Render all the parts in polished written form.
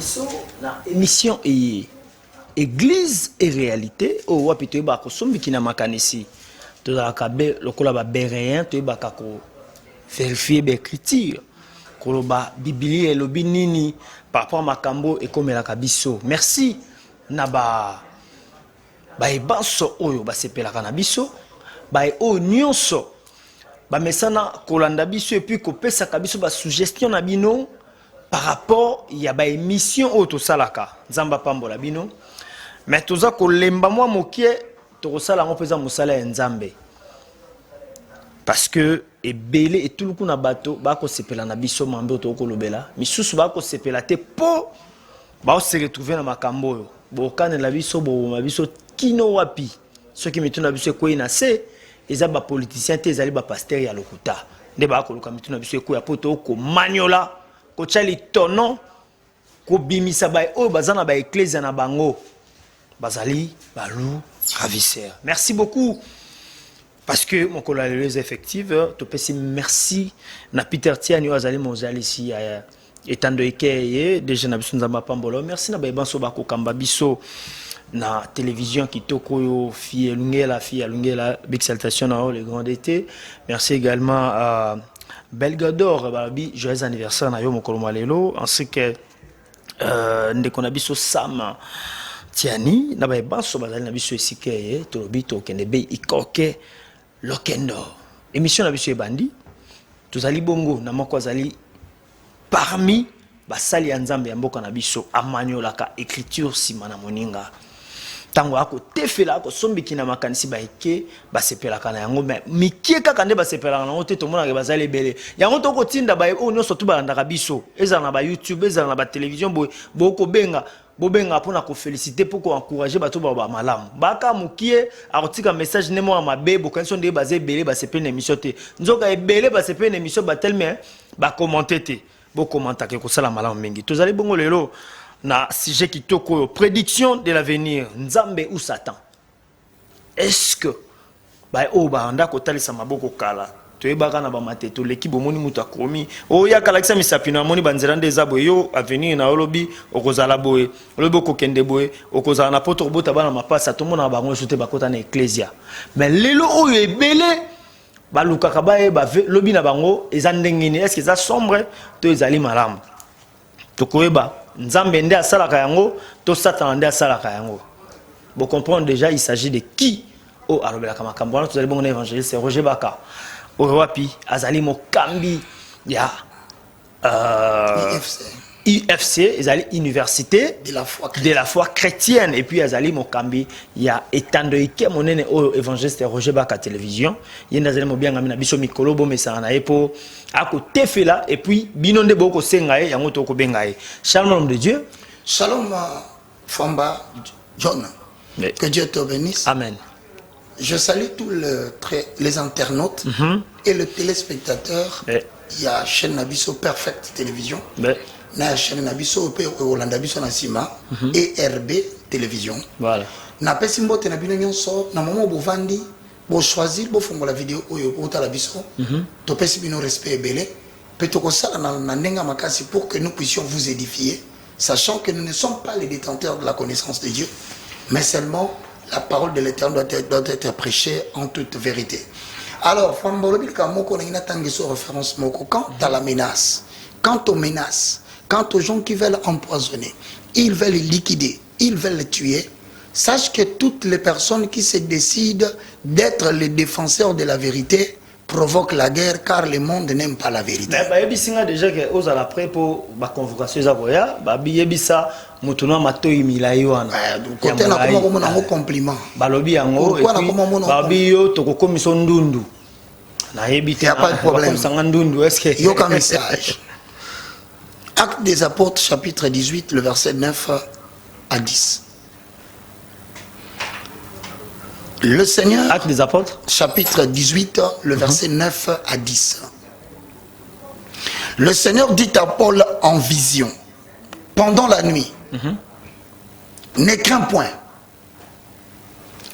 biso na émission et église et réalité o wapi to ba ko sombi kina makanisi to za kabe lokola ba béréen to ba ka ko vérifier ba écriture ko ba biblia elobi nini par rapport makambo e komela ka biso. Merci na ba ebanso oyo ba sepelaka na biso ba o nyonso ba mesana kolanda biso et puis ko pesa ka biso ba suggestion na bino par rapport ya ba émission auto salaka nzamba pambola bino mais toza ko lemba mwa mokie to sala ngo pesa musala ya nzambe parce que ebele et tout kuna bato ba ko sepela na biso mambe to ko lobela misusu ba ko sepela te po ba se retrouver na makambo yo bo kana la biso bo mabiso kino wapi ceux qui metuna biso ko ina se eza ba politicien te ezali ba pasteur ya lokuta nde ba ko luka metuna biso ko ya poto ko maniola ko chali tono ko bimisa ba o bazana ba église na bango bazali balou ravisseur. Merci beaucoup parce que mon collaborateur effective to pesi merci na Peter Tiani azali mozali ici etando ekeye déjà na biso nzamba pambolo merci na ba banso ba ko kamba biso na télévision kitoko yo fille lungela big salutation na le grand été. Merci également à Belgador babi joyeux anniversaire na yo mokolo malelo ainsi que ndeko na biso Sam Tiani na ba banso bazali na biso esikeye to bito kende be ikoke lokendo émission na biso ebandi tozali bongo na moko azali parmi basali ya nzambe ya mboka na biso amaniolaka écriture sima na moninga tango ako tefela ako sombiki na makanisi ba eke basepelaka na yango mais mikie kaka nde basepelaka na ngote to mona ke bazali belé yango to ko tinda ba o nyoso to ba ndaka biso ezala na ba YouTube ezala na ba télévision bo ko benga bobenga pona ko féliciter pour ko encourager bato ba malamu baka mukie akotika message nemo ma bebo kanso nde bazé belé basepela na émission te nzoka ebelé basepela na émission ba tellement ba commenter te bo commenter ke ko sala malamu mingi tozali bongo lelo na sujet qui toko prédiction de l'avenir nzambe ou Satan. Est-ce que ba o ba anda ko talisa maboko kala to ebaka na ba mateto l'équipe omoni muta komi o ya kala kisa misapina moni banzerande zabo yo avenir na olobi okozala boye olobi ko kende boye okozala na poto bota bana mapasa to mona bango sote bakota na ecclesia mais lelo oyo ebele ba lukaka ba e ba lobi na bango ezandengini est-ce que ça sombre to ezali malamu to koeba nzambe nde asalaka yango to Satan nde asalaka yango bo comprendre déjà il s'agit de qui o alobelaka makambo wana tozali bongo na évangéliste Roger Baka o wapi azali mokambi ya UFC ezali université de la foi chrétienne et puis azali mokambi ya etando ike monene o évangéliste Roger Baka télévision yenda azali mobianga mina biso mikolo bo mesana na epo ako tefela et puis bino nde boko senga ye yango to ko benga ye. Shalom de Dieu. Shalom Famba John. Mais, que Dieu te bénisse. Amen. Je salue tous les internautes et les téléspectateurs. Il y a chaîne Nabiso Perfect Télévision. Na chaîne Nabiso Hollanda Biso Nasima et RB Télévision. Voilà. Na pesimbo te nabino nyonso na moment bovandi bo choisir bo fongo la vidéo oyo ota la biso. To pesibino respect belé. Petoko sala na ndenga makasi pour que nous puissions vous édifier, sachant que nous ne sommes pas les détenteurs de la connaissance de Dieu, mais seulement la parole de l'Éternel doit être prêchée en toute vérité. Alors, référence quant à la menace, quant aux menaces, quant aux gens qui veulent empoisonner, ils veulent liquider, ils veulent tuer, sache que toutes les personnes qui se décident d'être les défenseurs de la vérité provoquent la guerre car le monde n'aime pas la vérité. Mais déjà que aux à la pré pour la convocation zaboya, yebisa mutuna matoi milayo wana. Côté na comme un compliment. Balobi yango et puis babi yo toko komiso ndundu. Na yebite a pas de problème. Ndundu est-ce que yo comme message. Actes des apôtres chapitre 18 le verset 9 à 10. Le Seigneur, Actes des apôtres, chapitre 18, le verset 9 à 10. Le Seigneur dit à Paul en vision, pendant la nuit, ne crains point,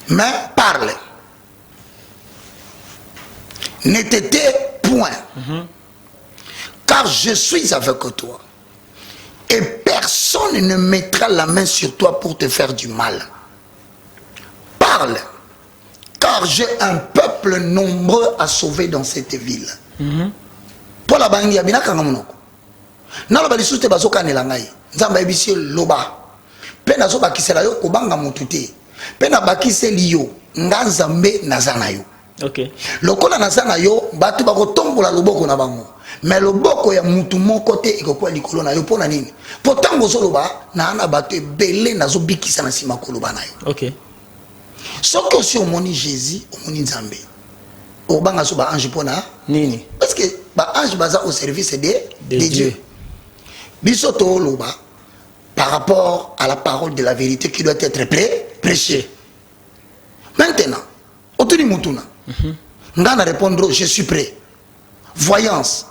mais parle. Ne te tais point, car je suis avec toi. Et personne personne ne mettra la main sur toi pour te faire du mal. Parle, car j'ai un peuple nombreux à sauver dans cette ville. Toi la bangi abina kanga monoko. Na loba lisute bazoka nelangai. Nzamba ebisi loba. Pe nazo bakisela yo kobanga mutute. Pe na bakiseli yo nganzambe nazana yo. OK. Lokola nazana yo batu bakotombola loboko na bango. Mais loboko ya mutu moko te ekokuwa likolo na yo pona nini? Pourtant bozoloba na ana batu ebele nazo bikisa na sima koloba na yo. OK. Soki aussi omoni Jésus, omoni Nzambe. Obanga so ba ange pona nini? Parce que ba ange baza au service de Dieu. Biso to loba par rapport à la parole de la vérité qui doit être prêchée. Maintenant, otuni mutuna. Ngana répondre je suis prêt. Voyance,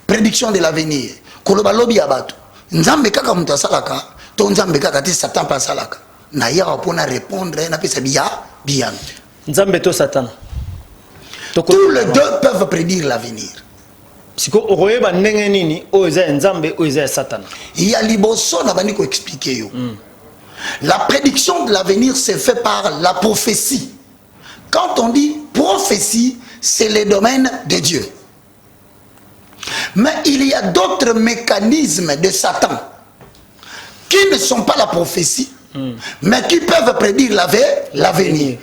prédiction de l'avenir. Koloba lobi abatu. Nzambe kaka mutu asalaka, to nzambe kaka ti Satan pa asalaka. Na ya pona répondre na pesa bien. Nzambe to Satan. Tous les deux peuvent prédire l'avenir. Siko okoyeba ndenge nini o eza Nzambe o eza Satan. Il y a liboso na bandi ko expliquer yo. La prédiction de l'avenir se fait par la prophétie. Quand on dit prophétie, c'est le domaine de Dieu. Mais il y a d'autres mécanismes de Satan qui ne sont pas la prophétie, mais qui peuvent prédire l'avenir.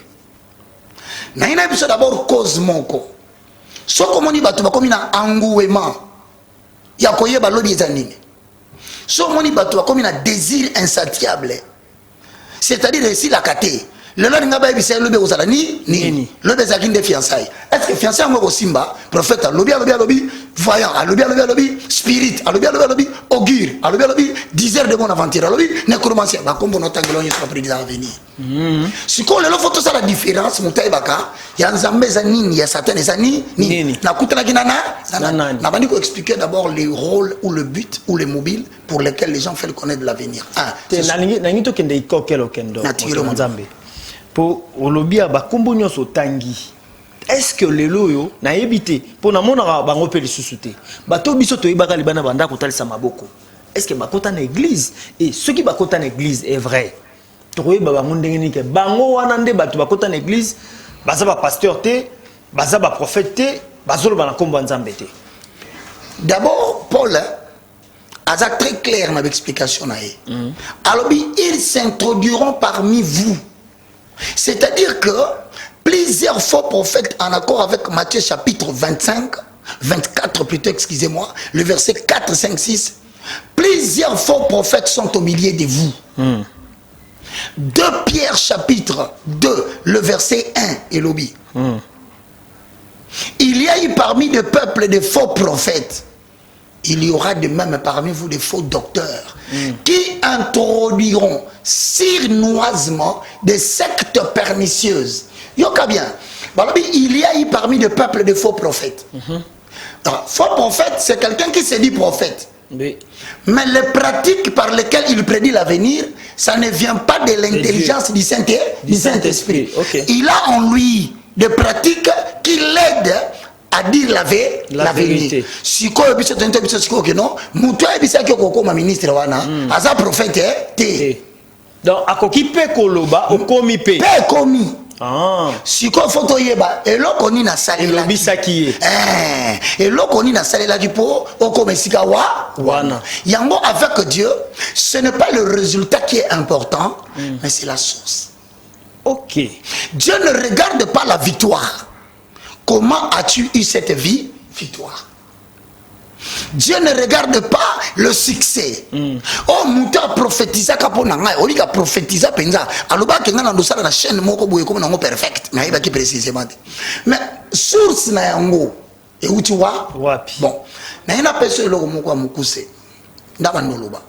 Na ina biso d'abord cause moko. So komoni batu bakomi na engouement ya koyeba lobi ezanini. So moni batu bakomi na désir insatiable. C'est-à-dire ici la kate. Le loi n'inga ba ebisa lobi ozala ni lobi ezaki nde fiançailles. Est-ce que fiançailles ngo simba prophète lobi voyant lobi spirit lobi augure lobi 10 heures de bon aventure lobi nécromancien ba kombo notangelo nyo prédire l'avenir. Si ko le faut tout ça la différence mutai baka ya nzambe za nini ya Satan za ni na kutana kinana na bandi ko expliquer d'abord les rôles ou le but ou les mobiles pour lesquels les gens veulent connaître l'avenir. Na ngi to kende ikokelo kendo nzambe po olobia ba kombo nyoso tangi. Est-ce que les loyo na yebité pour na mona bango pe lisusuté bato biso to yebaka libana banda ko talisa maboko? Est-ce que bakota na église et ceux qui bakota na église est vrai to yeba bango ndenge ni ke bango wana nde bato bakota na église baza ba pasteur te baza ba prophète te bazolo bana kombo nzambe te? D'abord Paul a très clair dans l'explication na ye. Alors ils s'introduiront parmi vous. C'est-à-dire que plusieurs faux prophètes, en accord avec Matthieu chapitre 24 plutôt, excusez-moi, le verset 4, 5, 6, plusieurs faux prophètes sont au milieu de vous. 2 Pierre chapitre 2, le verset 1, et lobby. Il y a eu parmi le peuple des faux prophètes. Il y aura de même parmi vous des faux docteurs qui introduiront sournoisement des sectes pernicieuses. Yoka bien. Il y a eu parmi le peuple des faux prophètes. Alors, faux prophète, c'est quelqu'un qui se dit prophète. Oui. Mais les pratiques par lesquelles il prédit l'avenir, ça ne vient pas de l'intelligence du Saint-Esprit. Okay. Il a en lui des pratiques qui l'aident à dire la vérité. Si quoi biso tente biso siko que non, muto ebisa ki okoko ma ministre wana, aza prophète te. Donc akoki pe koloba okomi pe. Pe komi. Ah. Si quoi photo yeba eloko ni na salela. Elobisaki. Eloko ni na salela ki po okomesika wana. Yango avec Dieu, ce n'est pas le résultat qui est important, mais c'est la source. OK. Dieu ne regarde pas la victoire. Comment as-tu eu cette victoire? Dieu ne regarde pas le succès. Oh, mouta prophétisa kaponanga, olika prophétisa penza. Aloba kenga na ndosala na chaîne moko boye comme nango perfect. Na yeba ki précisément. Mais source na yango e uti wapi? Bon. Na ina peso eloko moko mukuse. Ndaba ndoloba.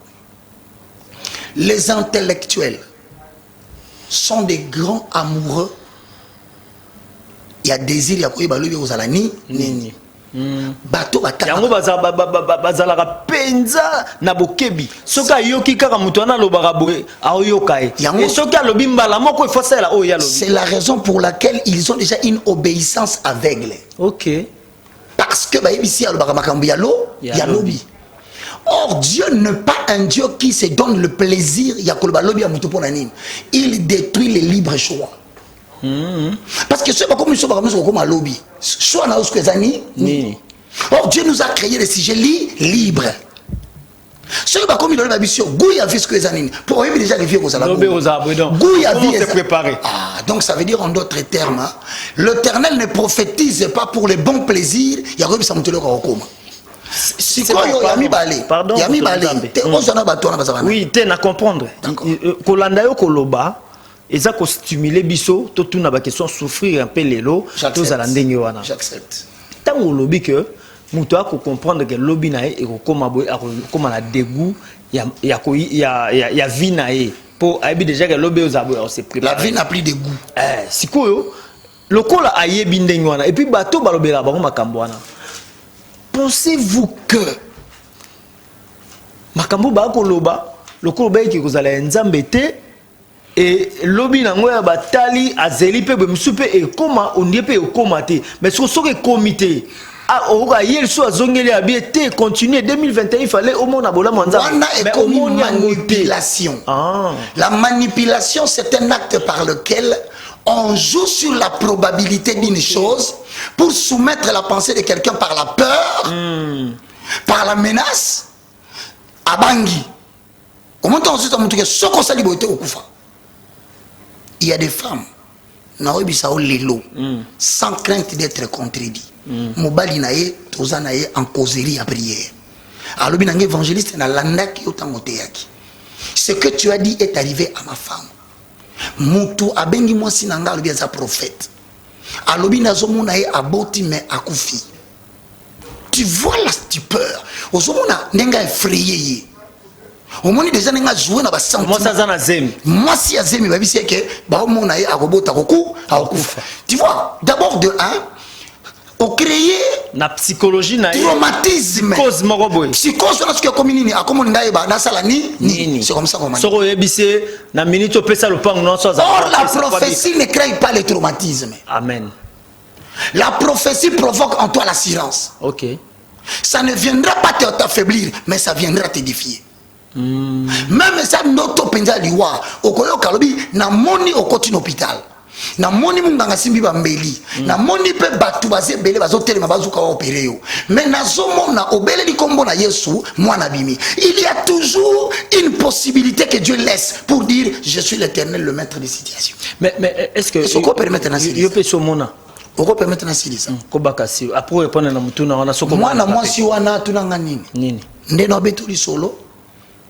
Les intellectuels sont des grands amoureux. Il y a désir, il y a quoi, il y a nini. Bateau yango bazalaka penza na bokebi soka yoki kaka mutu ana lobaka boye aoyoka e soki alobi mbala moko ifosela oyo yalobi. C'est la raison pour laquelle ils ont déjà une obéissance aveugle. OK. Parce que ba ibisi alobaka makambo ya lobi. Or, Dieu n'est pas un Dieu qui se donne le plaisir. Il détruit les libres choix. Parce que ce n'est pas comme un lobby. Soit dans ce amis. Or, Dieu nous a créé des sujets libres. Ce n'est pas comme il a mission. Gouya vu ce que les amis. Pour eux, déjà, les vieux aux arbres. Gouya vu. Donc, ça veut dire en d'autres termes, l'Éternel ne prophétise pas pour les bons plaisirs. Il y a eu ça monter le coma. Si quoi il y a mis balé. Pardon. Il y a mis balé. Oui, tu es à comprendre. Kolanda yo koloba. Et ça stimuler biso, tout na ba question souffrir un peu les lots, tous à la ndenge wana. J'accepte. Tant au lobby que muto a comprendre que lobby na e ko comme la dégoût ya vie na e pour abi déjà que lobby aux abo on s'est préparé. La vie n'a plus de goût. Sikoyo lokola ayebi ndenge wana et puis bato balobela ba makambo wana. Pensez-vous que makambo ba ko loba lokolo ki kozala nzambe te et lobby nango ya batali azeli pe bemsupe et comment on dit pe komate mais ce que comité ah oka hier so azongeli abi te continuer 2021 il fallait au monde abola manza mais au monde manipulation. La manipulation c'est un acte par lequel on joue sur la probabilité d'une chose pour soumettre la pensée de quelqu'un par la peur, par la menace à Bangui. Au moment où on se dit que ce qu'on s'est libéré au Koufa. Il y a des femmes, sans crainte d'être contredit. Mobali nae, toza nae en causerie à prière. Alors, bien évangéliste na landak yotangoteaki. Ce que tu as dit est arrivé à ma femme. Mutu abengi moi sinanga le bien sa prophète. Alors, bien azomo nae aboti me akufi. Tu vois la stupeur. Ozomo na nenga effrayé. Au moins déjà n'enga joué na ba sentiment. Moi ça zana zemi. Moi si azemi ba bisi que ba mo na akobota koku akufa. Tu vois d'abord de un au créer na psychologie na traumatisme. Cause moko boy. Psychose parce que comme nini akomo ngai ba na sala ni c'est comme ça qu'on m'a dit. Soko yebise na minute o pesa le pang non so za. Or la prophétie ne crée pas le traumatisme. Amen. La prophétie provoque en toi l'assurance. OK. Ça ne viendra pas t'affaiblir mais ça viendra t'édifier. Même ça noto penza liwa okoyo kalobi na moni okoti hôpital na moni munganga simbi bambeli na moni pe batu baze bele bazotelema bazuka opérer yo mais nazomo na obele likombo na Yesu mwana bimi. Il y a toujours une possibilité que Dieu laisse pour dire je suis l'Éternel le maître des situations. Mais est-ce que ce qu'on permettre na sili yo pe somona oko permettre na sili ça ko bakasi après répondre na mutuna wana soko mwana mwasi wana tunanga nini ndeno betu solo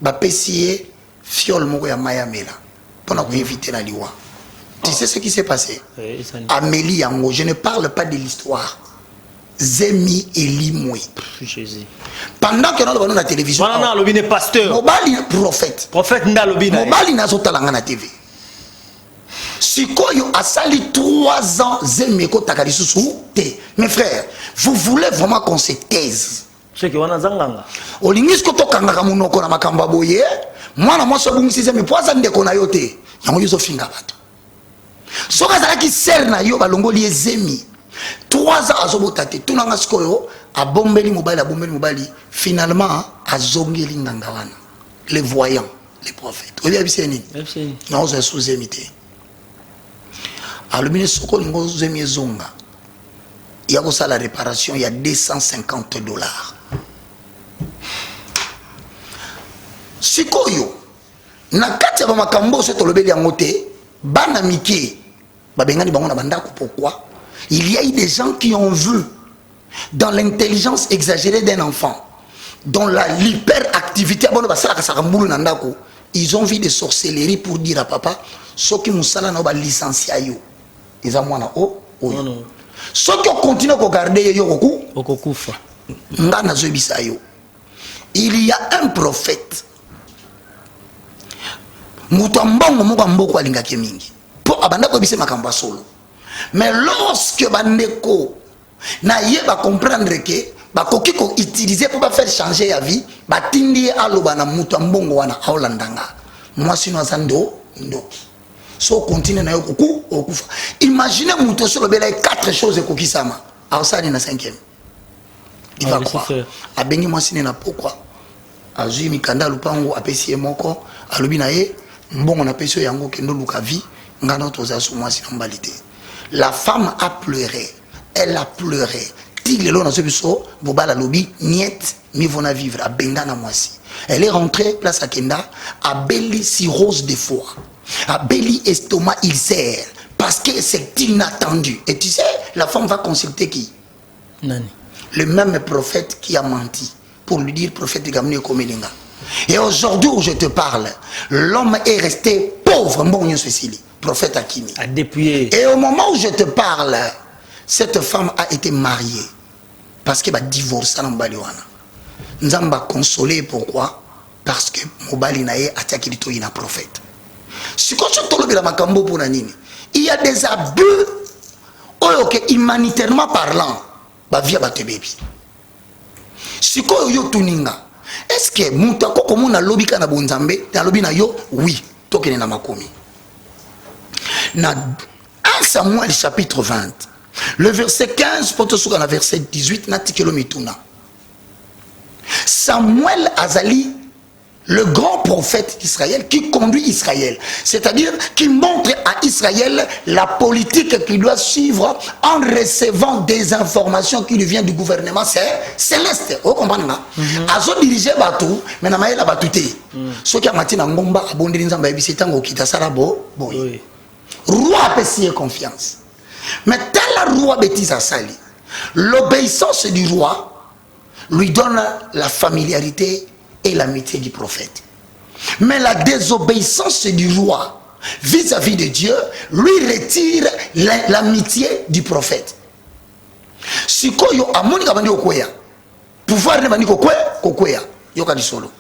bapesiye fiole moko ya mayamela pour éviter la liwa. Tu sais ce qui s'est passé? Amélie Yango, je ne parle pas de l'histoire. Zemi Elimwe. Jésus. Pendant que nous avons la télévision, on a pasteur. Mobali prophète. Prophète Ndalobina. Mobali n'a pas la TV. Si Koyo a sali 3 ans, Zemi Ko Takarisusu, mes frères, vous voulez vraiment qu'on se taise? C'est que on a zanganga. Olingis ko to kangaka munoko na makamba boye, mwana mwasi bungisi Zemi poza ndeko na yote. Yango yuzo finga bato. Soka zalaki ser na yo balongoli Zemi 3 ans azobotate tunanga sikoyo abombeli mobali finalement azongeli nganga wana les voyants les prophètes obi abiseni na ozo sous Zemi te alumine soko ngo Zemi zonga ya ko sala réparation il y a $250 sikoyo na kati ya makambo so tolobeli yango te bana mike babengani bango na bandako. Pourquoi? Il y a eu des gens qui ont vu dans l'intelligence exagérée d'un enfant, dans l'hyperactivité, ils ont vu des sorcelleries pour dire à papa ceux qui nous salent na ba licencié yo ils ont mwana o non ceux qui continuent à regarder yo okokufa ngana zo bisa yo. Il y a un prophète mutambongo moko mboko alingaki mingi po abanda ko bise makamba solo mais lorsque bandeko na yeba comprendre que bakoki ko utiliser pour ba faire changer ya vie batindi aloba na mutambongo wana aolandanga mwasi no azando ndoki so continue na yo koku okufa. Imaginez muto solo bela 4 choses kokisama aosani na 5e il va croire abengi mwasi na pourquoi azui mikanda lupango apesi moko alobi na ye mbongo na pesi yango kendo luka vie ngana toza so mwasi na mbalité. La femme a pleuré, elle a pleuré. Tigelo na biso bobala lobi niet mi vona vivre a benga na mwasi. Elle est rentrée place à Kenda à belli cirrhose de foie, à belli estomac ulcère parce que c'est inattendu. Et tu sais, la femme va consulter qui? Nani? Le même prophète qui a menti pour lui dire prophète Gamne Komelinga. Et aujourd'hui où je te parle, l'homme est resté pauvre, bon Cécilie, prophète Akimi. A dépouillé. Et au moment où je te parle, cette femme a été mariée parce qu'elle a divorcé dans Baliwana. Nous avons consolé, pourquoi? Parce que Mobali Naye a attaqué le prophète. Si il y a des abus humanitairement parlant, via bate baby. Si est-ce que Moutako comme on lobby kana bonzambe, na lobby na yo, oui, tokene na makomi. Na 1 Samuel chapitre 20, le verset 15, pour na verset 18, na tikelo mituna. Samuel Azali, le grand prophète d'Israël qui conduit Israël, c'est-à-dire qui montre à Israël la politique qu'il doit suivre en recevant des informations qui lui viennent du gouvernement céleste. Vous comprenez? Azo diriger bateau, mais na maïla batouté. Ce qui a matin en ngomba abondé nzamba ebiseta ngokita sarabo boy. Roi a payé confiance. Mais tel roi bêtise à sali. L'obéissance du roi lui donne la familiarité et l'amitié du prophète. Mais la désobéissance du roi vis-à-vis de Dieu lui retire l'amitié du prophète. Si koyo amoni kabandi okoya, pouvoir ne bandi kokoya, yoka di solo.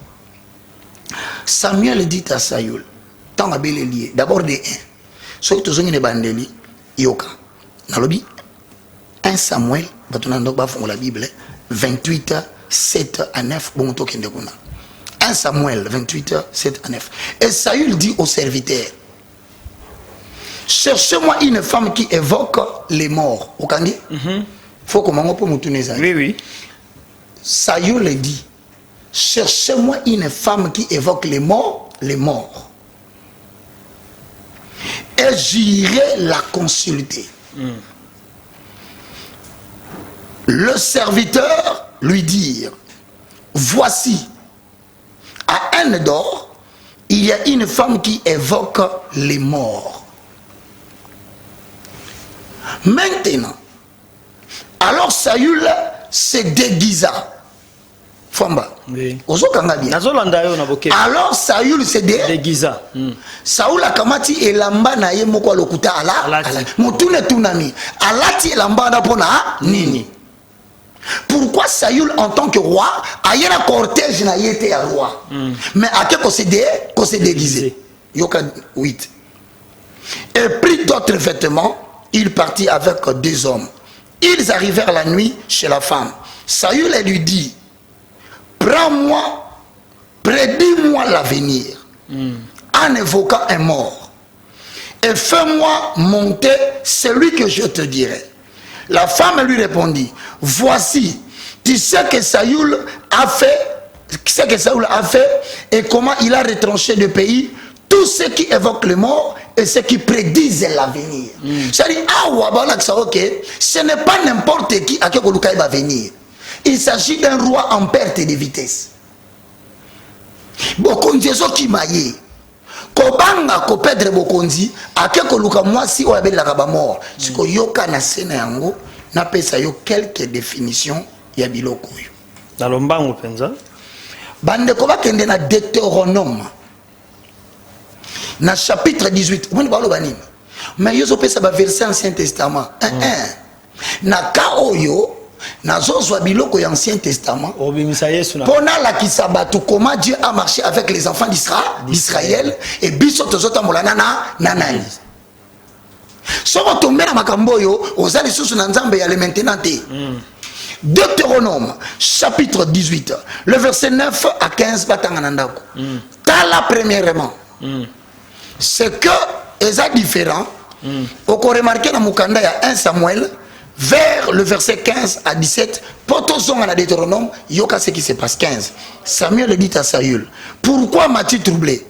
Samuel dit à Saül, tant abelé lié, d'abord des 1. Soki tozongi ne bandeli, yoka. Nalobi 1 Samuel, batonando ba fongo la Bible, 28 7 à 9, bon to kende kuna. 1 Samuel 28, 7 à 9. Et Saül dit aux serviteurs, cherchez-moi une femme qui évoque les morts. Vous comprenez? Faut que on peut me tourner ça. Oui, oui. Saül dit, cherchez-moi une femme qui évoque les morts, les morts. Et j'irai la consulter. Le serviteur lui dit, voici, à Endor, il y a une femme qui évoque les morts. Maintenant, alors Saül se déguisa. Famba. Oui. Alors Saül se déguisa. Saül a kamati elamba na ye moko lokuta ala. Mutune tunami. Alati elamba na pona nini. Pourquoi Saül en tant que roi a eu un cortège n'a été à roi, mais à quel qu'on s'est déguisé. Yoka 8. Et prit d'autres vêtements, il partit avec 2 hommes. Ils arrivèrent la nuit chez la femme. Saül lui dit, prends-moi, prédis-moi l'avenir, en évoquant un mort, et fais-moi monter celui que je te dirai. La femme lui répondit, voici, tu sais que Saül a fait, et comment il a retranché le pays, tous ceux qui évoquent le mort et ceux qui prédisent l'avenir. C'est-à-dire, ce n'est pas n'importe qui à qui va venir. Il s'agit d'un roi en perte de vitesse. Bokonzi qui maillé. Kobanga ko perdre bokonzi akeko luka mwasi o abeli la kaba mort. Siko yoka na sena yango na pesa yo quelques définitions ya biloko yo. Na lombango penza. Bande ko bakende na Deutéronome. Na chapitre 18. Moni balo banini. Mais yo zo pesa ba verset Ancien Testament. Na ka oyo nazozwa biloko ya Ancien Testament pona la kisabatu comment Dieu a marché avec les enfants d'Israël et biso tozotambola na nani soko tombela makambo yo ozali susu na nzambe ya le maintenant te. Deutéronome chapitre 18 le verset 9 à 15 batanga na ndako. Tala premièrement c'est que eza différent oko remarquer na mukanda ya 1 Samuel vers le verset 15 à 17, Potozong à la Deutéronome, yoka ce qui se passe. 15. Samuel dit à Saül, pourquoi m'as-tu troublé?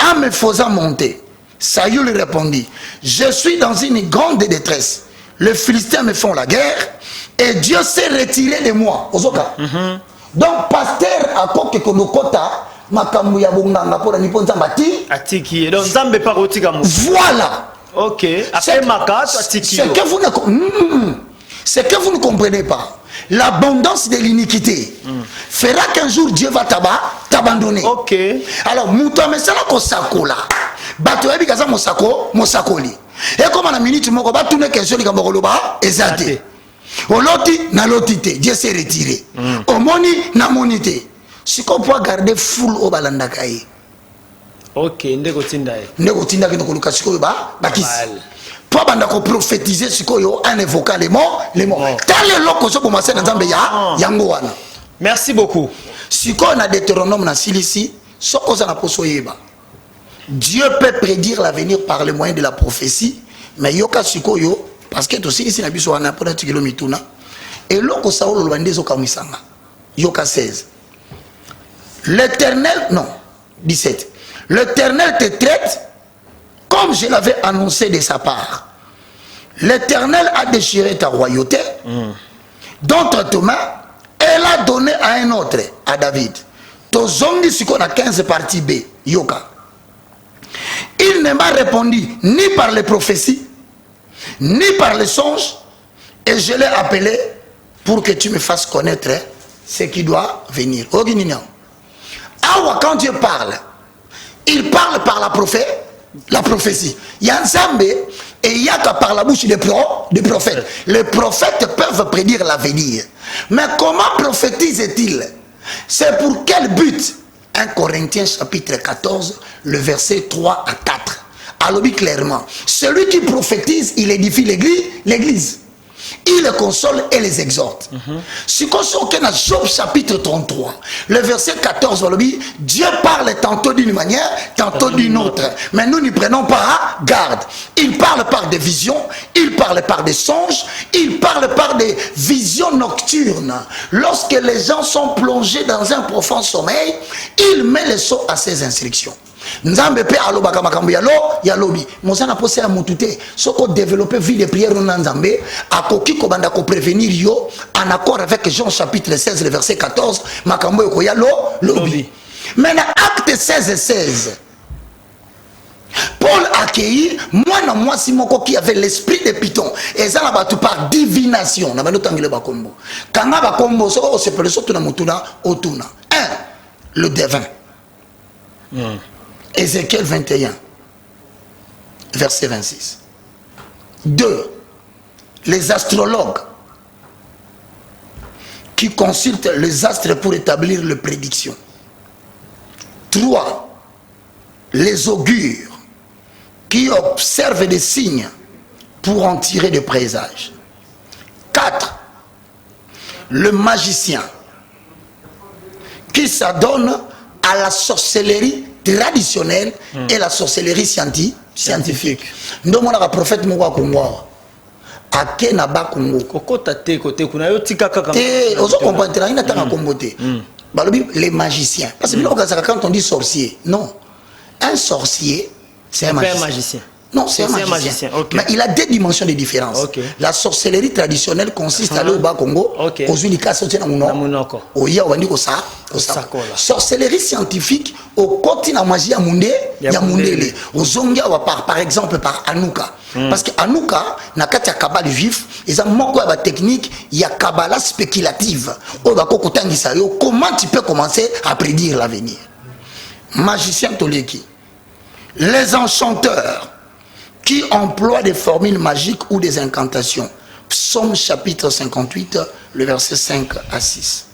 En me faisant monter, Saül répondit, je suis dans une grande détresse. Les Philistins me font la guerre et Dieu s'est retiré de moi. Ozoka. Donc, pasteur a koke konokota, makambu ya bonganga pour la nipon zambati. Atiki, donc Zambé parotika mou. Voilà. Ok. Après Makato, Atiki. C'est que vous ne comprenez pas. L'abondance de l'iniquité fera qu'un jour Dieu va t'abandonner. Ok. Alors, mouton, mais c'est là qu'on s'acola. Bato ebi kaza mosakoli. Et comme on a minute moko ba tourner question li kambokoloba ezate. Oloti na lotite, Dieu s'est retiré. Omoni na monité. Si qu'on peut garder full au balandakaye. Ok, ndeko tindaye. Ndeko tinda kino koluka sikoyo ba bakisi. Pour banda ko prophétiser sikoyo en évoquant les morts. Tel loko so commencer dans Nzambe ya yango wana. Merci beaucoup. Sikoyo na Deutéronome na silisi, soko za na poso yeba. Dieu peut prédire l'avenir par le moyen de la prophétie, mais yoka sikoyo parce que aussi ici na biso wana pona tikelo mituna et loko saolo lwande zo kamisanga. Yoka 16. L'Éternel, non, 17. L'Éternel te traite comme je l'avais annoncé de sa part. L'Éternel a déchiré ta royauté d'entre tes mains et l'a donné à un autre, à David. Tozongi siko na 15 partie B, yoka. Il ne m'a répondu ni par les prophéties, ni par les songes, et je l'ai appelé pour que tu me fasses connaître ce qui doit venir. Quand Dieu parle, il parle par la prophétie. Il y a un Zambé et il y a par la bouche des prophètes. Les prophètes peuvent prédire l'avenir. Mais comment prophétise-t-il? C'est pour quel but? 1 Corinthiens chapitre 14, le verset 3 à 4. Alors clairement, celui qui prophétise, il édifie l'église. Il les console et les exhorte. Si on sort dans Job chapitre 33, le verset 14, Dieu parle tantôt d'une manière, tantôt d'une autre. Mais nous n'y prenons pas garde. Il parle par des visions, il parle par des songes, il parle par des visions nocturnes. Lorsque les gens sont plongés dans un profond sommeil, il met le sceau à ses instructions. Nzambe pe alobaka makambo ya lobi mozana pose ya mutute soko développer vie de prière na Nzambe akoki ko banda ko prévenir yo en accord avec Jean chapitre 16 le verset 14 makambo ko ya lobi. Mais dans acte 16 Paul accueillit moi si moko qui avait l'esprit de Python et ça là tout par divination na bano tangile ba kombo kanga ba kombo soko se pele soto na mutuna otuna 1 le devin. Ézéchiel 21, verset 26. 2. Les astrologues qui consultent les astres pour établir les prédictions. 3. Les augures qui observent des signes pour en tirer des présages. 4. Le magicien qui s'adonne à la sorcellerie traditionnelle et la sorcellerie scientifique. Nous avons un prophète Mouwa Kongo. Ake na ba Kongo. Kokota te kote kuna yo tika kaka. Ozo comprendre il n'a pas comboté. Les magiciens. Parce que quand on dit sorcier, non. Un sorcier, c'est un magicien. Non, c'est un magicien. Okay. Mais il a deux dimensions de différence. Okay. La sorcellerie traditionnelle consiste à aller au bas Congo, aux unikas sautés dans mon au ya wandi ko sa sorcellerie scientifique au côté na magie ya munde ya mundele aux zongia par exemple par Anouka. Parce que Anouka na kati ya kabale juif ils ont moko ya technique ya kabala spéculative o ba ko kotangisa yo comment tu peux commencer à prédire l'avenir. Magicien toleki, les enchanteurs qui emploient des formules magiques ou des incantations. Psaume chapitre 58, le verset 5 à 6.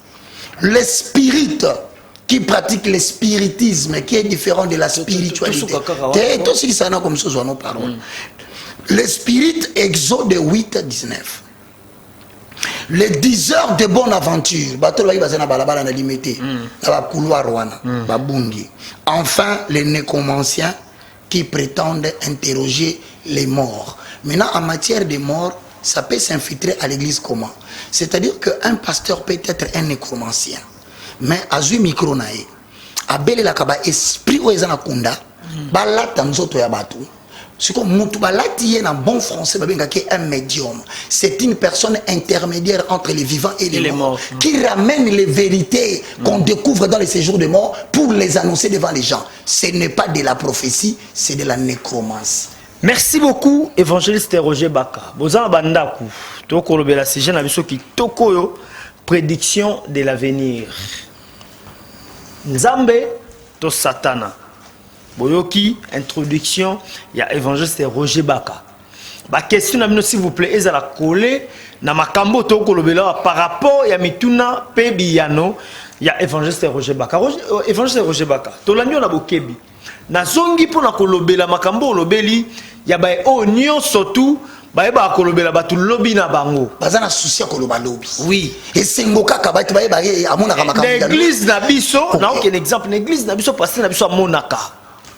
Les spirites qui pratiquent le spiritisme, qui est différent de la spiritualité. Les spirites, Exode 8 à 19. Les 10 heures de bonne aventure. Enfin, les nécromanciens qui prétendent interroger les morts. Maintenant, en matière de mort, ça peut s'infiltrer à l'église comment? C'est-à-dire qu'un pasteur peut être un nécromancien, mais à un micro nae, à belle la kaba esprit ou ezana kunda, balata nzoto ya batu. C'est comme Moutubalati est en bon français, un médium. C'est une personne intermédiaire entre les vivants et les morts, qui ramène les vérités qu'on découvre dans les séjours de mort pour les annoncer devant les gens. Ce n'est pas de la prophétie, c'est de la nécromancie. Merci beaucoup, évangéliste Roger Baka. Bozan Bandaku, Toko Lobela Sije Nabiso qui Tokoyo, prédiction de l'avenir. Nzambe to Satana. Boyoki, introduction, il y a évangéliste Roger Baka. Ma question, s'il vous plaît, est à la coller dans ma cambo Toko Lobela par rapport à Mituna Pebiano, il y a évangéliste Roger Baka. Évangéliste Roger Baka, Tolanyo na Bokebi. Na zongi pona kolobela makambo lobeli ya ba onyo surtout ba ba kolobela batu lobi na bango bazana souci koloba lobi oui et sengoka ka ba ba amona ka makambo l'église na biso na aucun exemple l'église na biso pasteur na biso monaka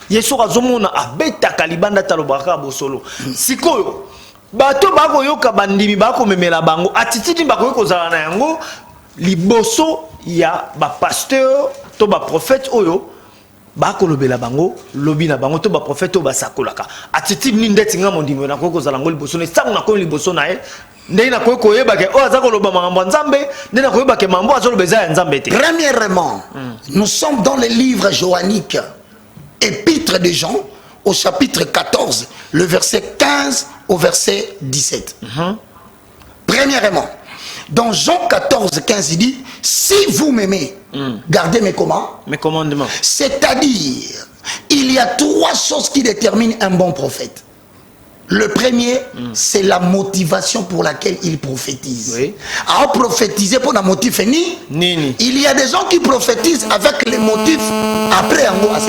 yeso azomona abeta kalibanda talobaka bosolo sikoyo bato bako yoka bandimi bako memela bango attitude bako kozala na yango liboso ya ba pasteur to ba prophète oyo bakolobela bango lobi na bango to ba prophète ba sakolaka attitude ni ndeti nga mondimo na koko zala ngoli boso ne sangu na ko liboso na e ndei na ko koyeba ke o azako loba mambo nzambe ndei na koyeba ke mambo azolo beza ya nzambe te. Premièrement, nous sommes dans le livre joannique épître de Jean au chapitre 14 le verset 15 au verset 17. Premièrement, dans Jean 14 15 il dit si vous m'aimez gardez mes commandements. C'est-à-dire, il y a trois choses qui déterminent un bon prophète. Le premier, c'est la motivation pour laquelle il prophétise. Oui. À prophétiser pour un motif ni. Il y a des gens qui prophétisent avec les motifs après un mot à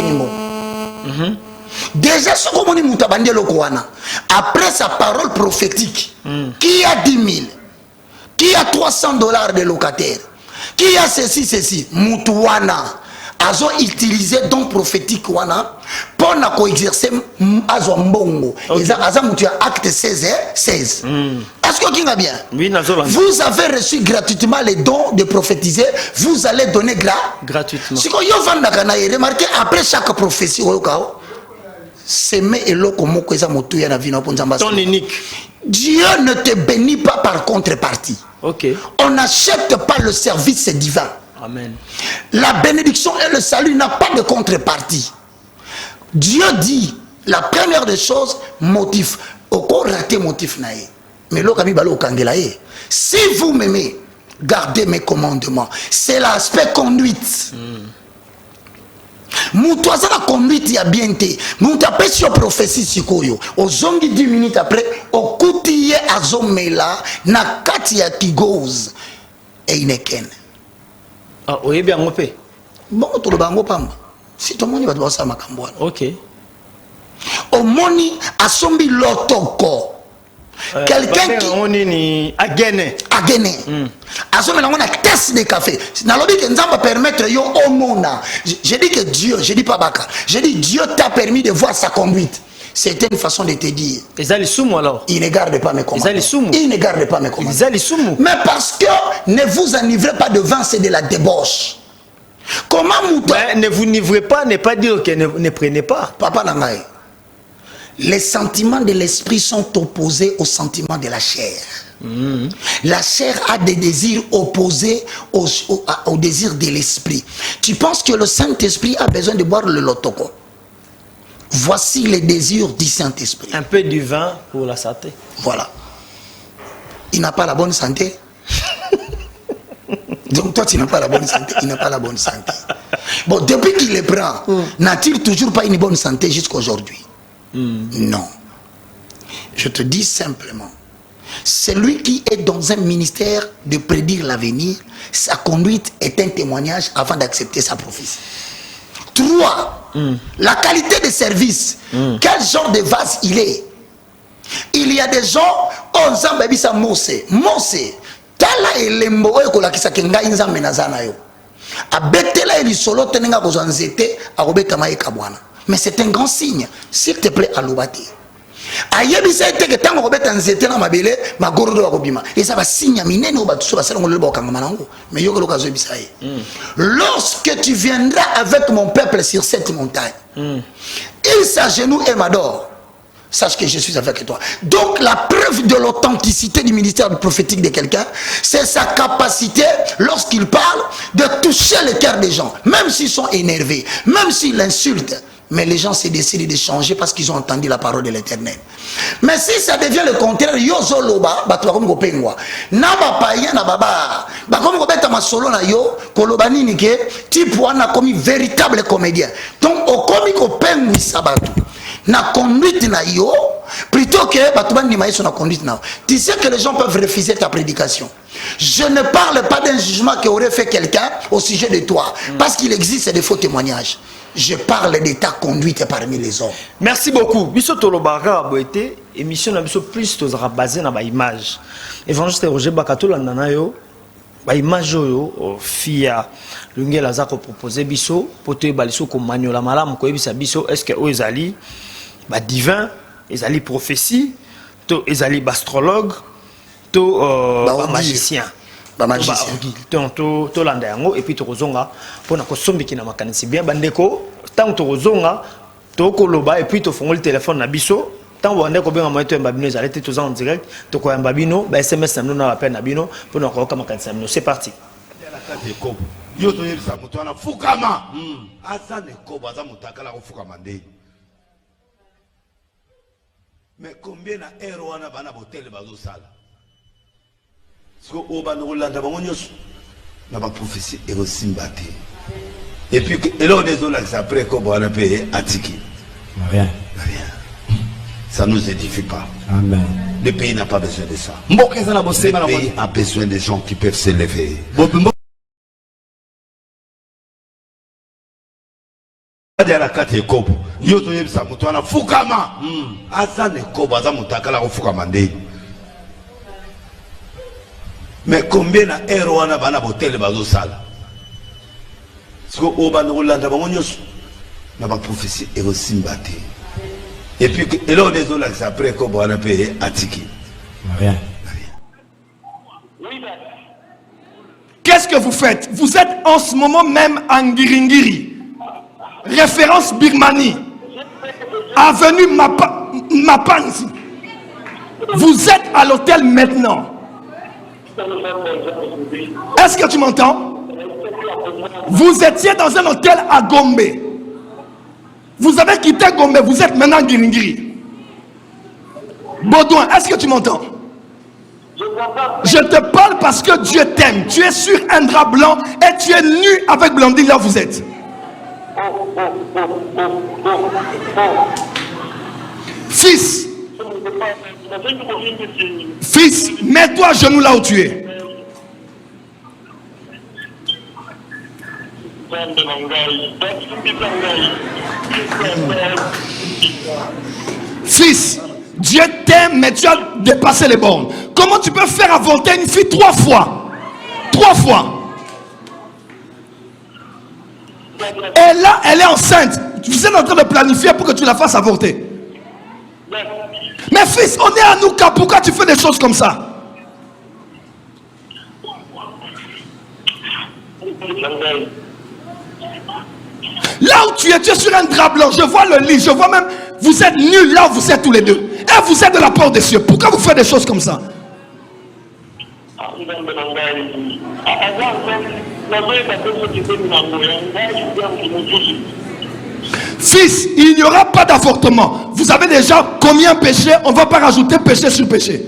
déjà, ce qu'on dit Moutabandi Lokoana, après sa parole prophétique, qui a 10 000, qui a $300 de locataires, qui a ceci, Moutouana, azo utilisé don prophétique wana pour na coexercer azo mbongo. Aza moutia acte 16. Est-ce que tu as bien? Oui, vous avez reçu gratuitement les dons de prophétiser, vous allez donner gratuitement. Si vous avez remarqué, après chaque prophétie, ton unique. Dieu ne te bénit pas par contrepartie. On n'achète pas le service divin. Amen. La bénédiction et le salut n'a pas de contrepartie. Dieu dit, la première des choses, motif. Raté motif nae. Mais si vous m'aimez, gardez mes commandements. C'est l'aspect conduite. Moutouaza la conduite ya bien te. Moutapé sur prophétie sikoyo. Ozongi 10 minutes après, okuti ye azomela na kati ya kigoz et ineken. Ah, oui bien ngopé. Bon to le bango pamba. Si to moni ba ba sa makambo. OK. Omoni asombi lotoko. Quelqu'un qui ni agene asombi na ngona test de café. Na lobi que nzamba permettre yo omona. Je dis que Dieu, je dis pas baka. Je dis Dieu t'a permis de voir sa conduite. C'était une façon de te dire. Alors. Il ne garde pas mes commandements. Il ne garde pas mes commandements. Mais parce que ne vous enivrez pas de vin, c'est de la débauche. Comment ne vous nivrez pas, n'est pas dire que ne prenez pas. Papa Nangaï, les sentiments de l'esprit sont opposés aux sentiments de la chair. La chair a des désirs opposés aux désirs de l'esprit. Tu penses que le Saint-Esprit a besoin de boire le lotoko? Voici les désirs du Saint-Esprit. Un peu du vin pour la santé. Voilà. Il n'a pas la bonne santé. Donc toi, tu n'as pas la bonne santé. Il n'a pas la bonne santé. Bon, depuis qu'il les prend, n'a-t-il toujours pas une bonne santé jusqu'à aujourd'hui? Non. Je te dis simplement, celui qui est dans un ministère de prédire l'avenir, sa conduite est un témoignage avant d'accepter sa prophétie. 3. La qualité de service. Quel genre de vase il est? Il y a des gens, on s'en baby sa mose. Tala elembo ko la kisa kenga inza menazana yo. Abetela eli solo tenenga ko zanzete akobeta maika bwana. Mais c'est un grand signe. S'il te plaît alobate. ayebisa ete ke tango kobeta nzete na mabele magorodo bakobima eza basinya minene oba tuso basala ngolo bakangama nango mais yo koloka zoyebisa ye lorsque tu viendras avec mon peuple sur cette montagne il s'agenouille et m'adore. Sache que je suis avec toi. Donc la preuve de l'authenticité du ministère prophétique de quelqu'un, c'est sa capacité, lorsqu'il parle, de toucher le cœur des gens. Même s'ils sont énervés, même s'ils l'insultent. Mais les gens se décident de changer parce qu'ils ont entendu la parole de l'Éternel. Mais si ça devient le contraire, yo zoloba, bato bakomi kopengwa. Na ba païen na baba, bakomi kobeta masolo na yo, kolobani nike, type wana komi véritable comédien. Donc okomi kopengwi sabatu. Na conduite na yo, plutôt que bato bani maïso na conduite na. Tu sais que les gens peuvent refuser ta prédication. Je ne parle pas d'un jugement qu'aurait fait quelqu'un au sujet de toi, parce qu'il existe des faux témoignages. Je parle de ta conduite parmi les hommes. Merci beaucoup. Biso tolobaka boete émission na biso plus tozara basé na ba image. Évangéliste Roger Bakato landana yo ba image yo fia lungela za ko proposer biso poto baliso ko maniola malamu ko ebisa biso est-ce que o ezali ba divin, ezali prophétie, to ezali astrologue, to ba magicien. To landa yango et puis to kozonga pona ko sombiki na makanisi bien bandeko tant to kozonga to koloba et puis to fongoli téléphone na biso tant wande ko benga moto mbabino ezali te to en direct to ko mbabino ba SMS na na appel na bino pona ko makanisi bino. C'est parti. Yo to yebisa mutu ana fukama asa ne ko baza mutakala ko fukama ndé. Mais combien na ero wana bana botel bazo sala. Parce que Oba Noulanda Bamonios n'a pas prophétie et aussi battu. Et puis, et là, on est là, après qu'on va payer à Tiki. Rien. Rien. Ça ne nous édifie pas. Amen. Le pays n'a pas besoin de ça. Le pays a besoin de gens qui peuvent s'élever. La carte est comme yo to yebisa mutu ana fukama asa ne ko baza mutakala ko fukama ndé. Mais combien na ero wana bana botel bazo sala. Parce que Oba Noulanda Bamonios n'a pas prophétie et aussi battu. Et puis et là on est là après qu'on va payer à Tiki. Rien. Qu'est-ce que vous faites? Vous êtes en ce moment même en Ngiringiri. Référence Birmanie. Avenue Mapanzi. Vous êtes à l'hôtel maintenant. Est-ce que tu m'entends? Vous étiez dans un hôtel à Gombe. Vous avez quitté Gombe, vous êtes maintenant en Giringiri. Baudouin, est-ce que tu m'entends? Je te parle parce que Dieu t'aime. Tu es sur un drap blanc et tu es nu avec Blandine là où vous êtes. Fils, mets-toi à genoux là où tu es. Fils, Dieu t'aime, mais tu as dépassé les bornes. Comment tu peux faire avorter une fille 3 fois? 3 fois. Et là, elle est enceinte. Vous êtes en train de planifier pour que tu la fasses avorter. Mais fils, on est à Nouka. Pourquoi tu fais des choses comme ça? Là où tu es sur un drap blanc. Je vois le lit. Je vois même, vous êtes nus là où vous êtes tous les deux. Et vous êtes de la porte des cieux. Pourquoi vous faites des choses comme ça? Fils, il n'y aura pas d'avortement. Vous avez déjà combien péché? On ne va pas rajouter péché sur péché.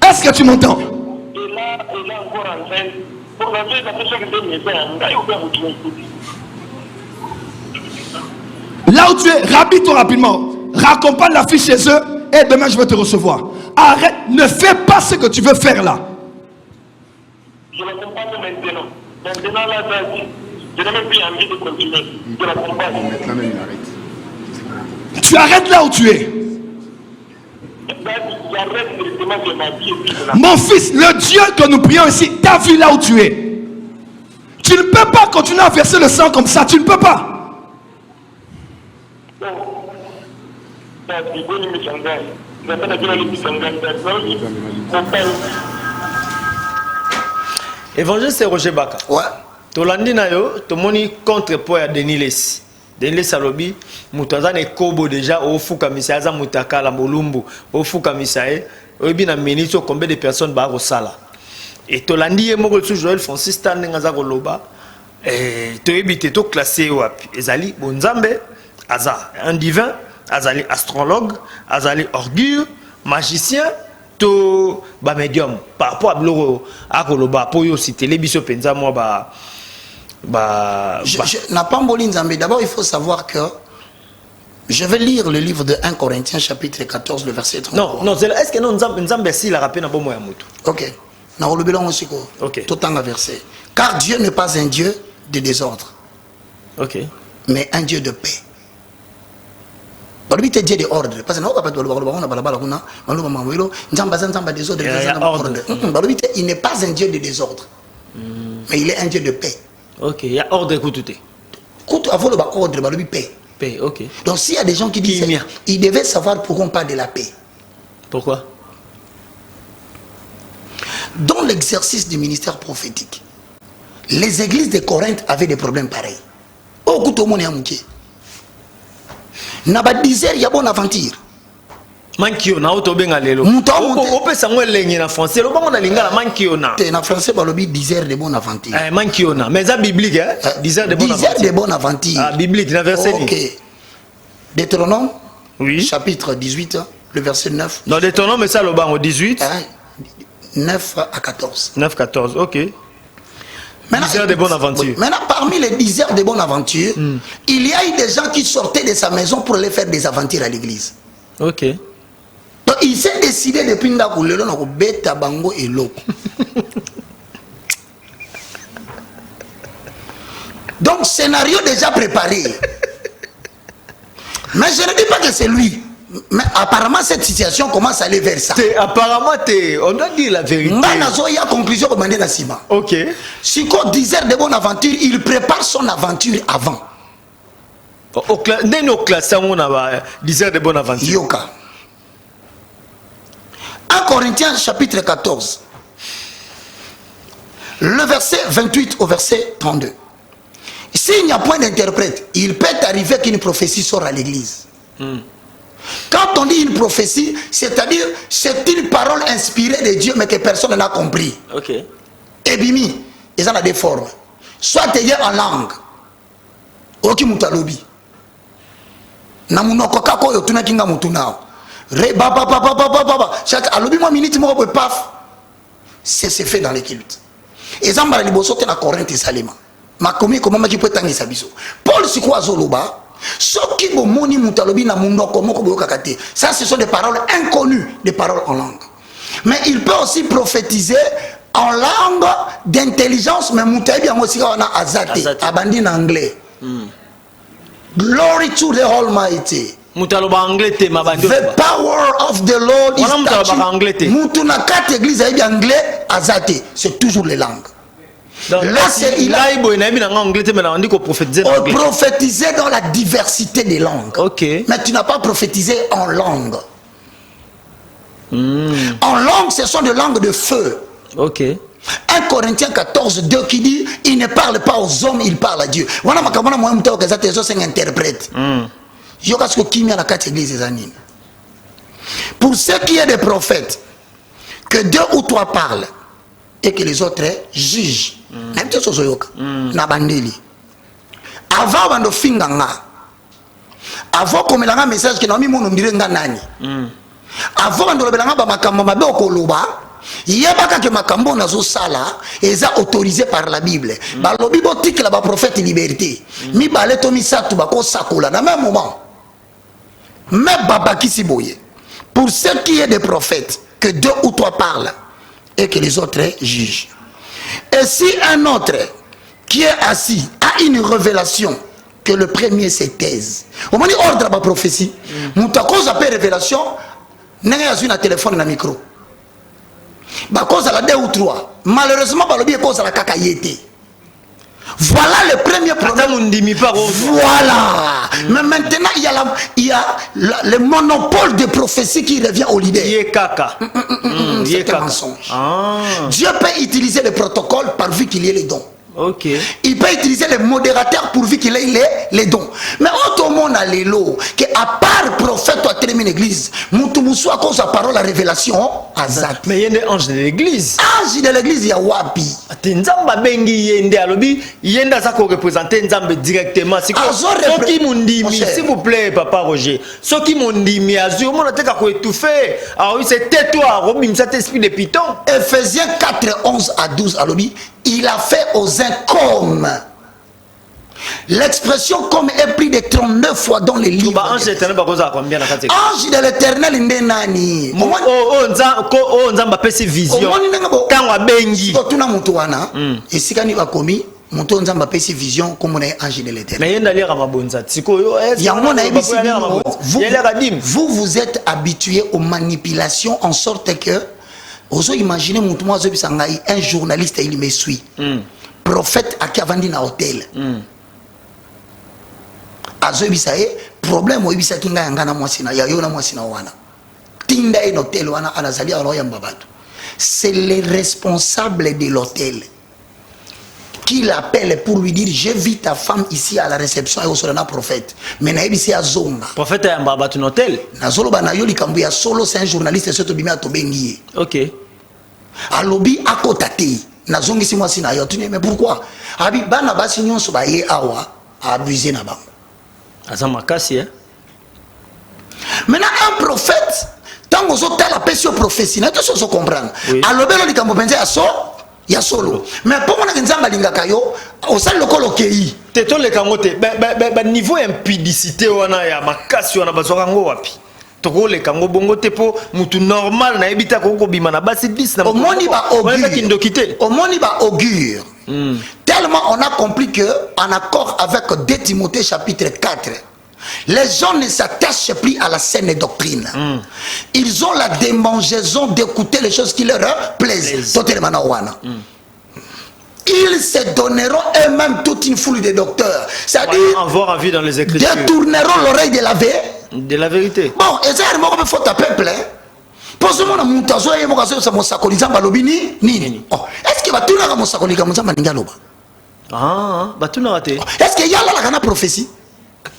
Est-ce que tu m'entends? Là où tu es, rhabille-toi rapidement. Raccompagne la fille chez eux et demain je vais te recevoir. Arrête, ne fais pas ce que tu veux faire là. Je l'accompagne maintenant. Maintenant là, je n'ai même plus envie de continuer. Je l'accompagne. Tu arrêtes là où tu es. Mon fils, le Dieu que nous prions ici, t'as vu là où tu es. Tu ne peux pas continuer à verser le sang comme ça. Tu ne peux pas. Évangéliste Roger Baka. Ouais. Tolandi na yo, tomoni contrepoint à Denis Lessi. Denis Lessi alobi, mutazane kobo déjà au fuka misaza mutakala molumbu, au fuka misae, obi na minito combien de personnes ba ko sala. Et Tolandi e moko sous Joël Francis Tanengaza koloba, to ebité to classé wapi. Ezali bonzambe, aza un divin, azali astrologue, azali orgueil, magicien. To ba médium par rapport à bloro akoloba po yo citer les biso penza moi n'a pas mboli nzambe. D'abord il faut savoir que je vais lire le livre de 1 Corinthiens chapitre 14 le verset 33. Non est-ce que non nzambe si la rappelle na bomo ya mutu. OK. Na olobela ngosiko. OK. Tout en verset. Car Dieu n'est pas un Dieu de désordre. OK. Mais un Dieu de paix. Balobi te Dieu de ordre parce que na pas on a balabala kuna maloba mawelo nzamba désordre balobi te il n'est pas un Dieu de désordre mais il est un Dieu de paix. OK, il y a ordre écoutez. Quand avant le ordre balobi paix. Paix, OK. Donc s'il y a des gens qui disent ils devaient savoir pourquoi on parle de la paix. Pourquoi? Dans l'exercice du ministère prophétique, les églises de Corinthe avaient des problèmes pareils. Oh kuto moni amuke. Naba dizer ya bonne aventure. Mankio na auto benga lelo. Ope sangwe lengi na français. Lo bango na lingala mankio na. Te na français balobi dizer de bonne aventure. Mankio na. Mais ça biblique hein. Dizer de bonne aventure. Dizer de bonne aventure. Ah biblique na verset. OK. Deutéronome. Oui. Chapitre 18 le verset 9. Dans Deutéronome mais ça lo bango 18. 9 à 14. 9 14. OK. Diseurs de bonne aventure. Maintenant, parmi les diseurs de bonne aventure, il y a eu des gens qui sortaient de sa maison pour aller faire des aventures à l'église. OK. Donc, il s'est décidé depuis Ndakoulelo na beta bango et l'eau. Donc, scénario déjà préparé. Mais je ne dis pas que c'est lui. Mais apparemment, cette situation commence à aller vers ça. Apparemment, on doit dire la vérité. Il y a conclusion comme on Sima. OK. Si on disait de bonne aventure, il prépare son aventure avant. Dès nos classes, on a disait de bonne aventure. Yoka. 1 Corinthiens chapitre 14. Le verset 28 au verset 32. S'il n'y a point d'interprète, il peut arriver qu'une prophétie sort à l'église. Quand on dit une prophétie, c'est-à-dire c'est une parole inspirée de Dieu mais que personne n'a compris. OK. Et bimi, ils en ont des formes. Soit tu es en langue. Oki mutalobi. Na munoko kako yo tuna kinga mutunao. Re ba ba ba ba ba ba ba. Chaque alobi moi minute mo ko paf. C'est fait dans les cultes. Et zamba liboso te na Corinthe et Salema. Ma komi comment qui peut tangisa biso. Paul sikwa zoloba. Ça, ce sont des paroles inconnues, des paroles en langue. Mais il peut aussi prophétiser en langue d'intelligence, mais aussi en anglais. Glory to the Almighty. The power of the Lord is touching. C'est toujours les langues. Donc, là, il a prophétisé dans la diversité des langues. Okay. Mais tu n'as pas prophétisé en langue. En langue, ce sont des langues de feu. Okay. 1 Corinthiens 14, 2 qui dit il ne parle pas aux hommes, il parle à Dieu. Pour ce qui est des prophètes, que 2 ou 3 parlent et que les autres jugent. Avant bando finganga, avant comme la message que nami mono ndirenga nani. Avant bando belanga ba makambo mabe okoloba, yebaka ke makambo nazo sala eza autorisé par la Bible. Ba lobi botique la ba prophète liberté. Mi baleto mi satu ba ko sakola na même moment. Mais baba kisiboye. Pour ce qui est des prophètes, que 2 ou 3 parlent et que les autres jugent. Et si un autre qui est assis a une révélation, que le premier se taise. Au moment où on ordre la prophétie, nous avons appelé révélation, nous avons un téléphone et un micro. Bah cause à la 2 ou 3. Malheureusement, bah le bien cause à la cacailleté. Voilà le premier problème. Voilà. Mais maintenant, il y a le monopole de prophétie qui revient au leader. C'est un mensonge. Dieu peut utiliser le protocole pourvu qu'il y ait les dons. Okay. Il peut utiliser les modérateurs pourvu qu'il ait les dons. Mais autre monde a les lots, que à part prophète ou à terminer l'église, Moutoumousou à cause de la parole, la révélation, azat. Mais il y a des anges de l'église. Ange de l'église, il y a Wapi. Nzamba bengi yende alobi yenda za ko représenter Nzambe directement. Si qui mondimi, s'il vous plaît papa Roger. Ce qui mondimi azu on a teka ko étouffer. Ah oui, c'est tais-toi, Robim cet esprit de python. Ephésiens 4 11 à 12 alobi, il a fait aux uns comme. L'expression comme est pris de 39 fois dans les livres. Ange de l'éternel bakoza combien na kati? Ange de l'éternel ndenani. Nzamba pesi vision. Quand wa bengi. Tuna mutu wana esikani bakomi mutu Nzamba pesi vision comme on est ange de l'éternel. Mais yenda lira mabonza. Sikoyo vous êtes habitué aux manipulations en sorte que ozo imaginer mutu moi zobisangai un journaliste il me suit. Prophète à Kavandi na hôtel. Azobisaye problème oyibisa kinga yanga na mwasina ya yo na mwasina wana. Tinda en hôtel wana anazali aloya mbabatu. C'est le responsable de l'hôtel qui l'appelle pour lui dire j'ai vu ta femme ici à la réception et au solana prophète. Mais naibisi azonga. Prophète ya mbabatu na hôtel. Nazolo bana yo likambu ya solo c'est un journaliste surtout bimi atobengi. OK. Alobi akotate. Nazongisi mwasi na yo tuni mais pourquoi? Abi bana basi nyonso ba ye awa abuser na bango. Asa makasi hein. Maintenant un prophète tant aux autres la pêche prophétie na tous se comprendre. Alobelo likambo penza ya solo. Mais pour on a Nzamba lingaka yo au sal lokolo kei. Teto le kangote ba niveau impudicité wana ya makasi wana bazwaka ngo wapi? Toko le kango bongo te po mutu normal na ebita ko bima na basi 10 na omoni ba augure. Omoni ba augure. Tellement on a compris que en accord avec 2 Timothée chapitre 4, les gens ne s'attachent plus à la saine doctrine. Ils ont la démangeaison d'écouter les choses qui leur plaisent. Ils se donneront eux-mêmes toute une foule de docteurs. C'est-à-dire avoir envie dans les Écritures. Détourneront l'oreille de la vérité. Bon, et ça, il faut taper plein. Posez-moi un montazo et mon gazo, ça m'a sacolisa balobini nini. Est-ce qu'il va tout là mon sacolika mon zamba ningaloba? Ah, bah tout n'a raté. Est-ce qu'il y a là la prophétie?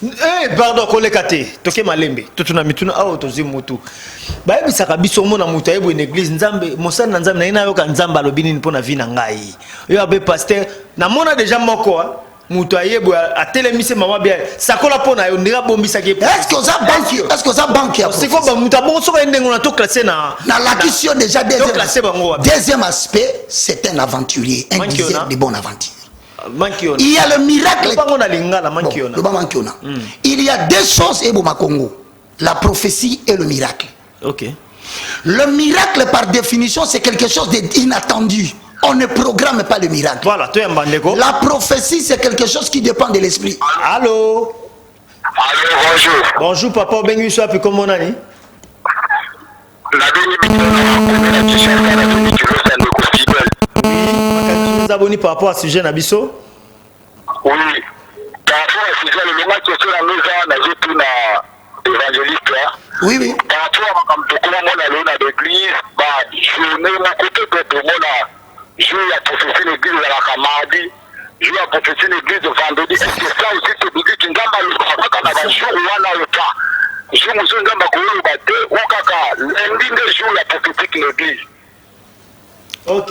Eh, pardon, kolekate, toke malembe, totuna mituna au tozi mutu. Ba yebi saka biso mona mutu ayebo une église nzambe, mosana na nzambe na ina yoka nzamba lobini mpona vi na ngai. Yo abe pasteur, na mona déjà moko mutu ayebo atelemise mama bien. Sakola pona yo ndira bombisa ke. Est-ce que ça banque? Est-ce que ça banque? C'est quoi ba mutu bon so ndengo na to classer na la question déjà deuxième aspect, c'est un aventurier, un diseur de bonne aventure. Il y a le miracle. Il y a 2 choses et Congo, la prophétie et le miracle. Ok. Le miracle par définition c'est quelque chose d'inattendu. On ne programme pas le miracle. Voilà, la prophétie c'est quelque chose qui dépend de l'esprit. Allô. Allô, bonjour. Bonjour papa, bengi so api comment nani? Nous abonnés par rapport à ce sujet Nabiso. Oui, par rapport à ce sujet, le moment qui est sur la maison, on a vu un évangéliste là. Oui. Par rapport à comment on a l'eau d'église, je mets mon côté de tout le monde. Je vais à prophétie l'église de la Kamadi, je vais à prophétie l'église de vendredi. Est-ce que ça aussi, c'est pour dire qu'il n'y a pas le travail quand on a un jour où on a le pas? Je me suis dit que le bâté, ou kaka, lundi de jour, la prophétique l'église. Ok.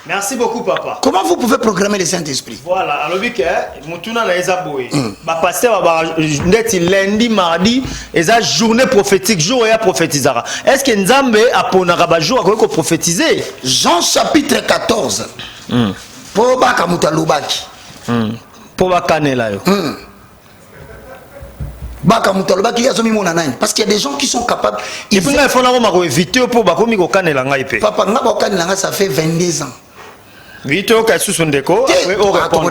Merci beaucoup papa. Comment vous pouvez programmer le Saint-Esprit? Voilà, alors que mutuna na ezaboé. Ba pasteur ba ndeti lundi mardi eza journée prophétique, jour ya prophétisera. Est-ce que Nzambe aponaka ba jour ko prophétiser? Jean chapitre 14. Po ba kamuta lobaki. Po ba kanela yo. Parce qu'il y a des gens qui sont capables. Il faut éviter pour Papa, ça fait 22 ans.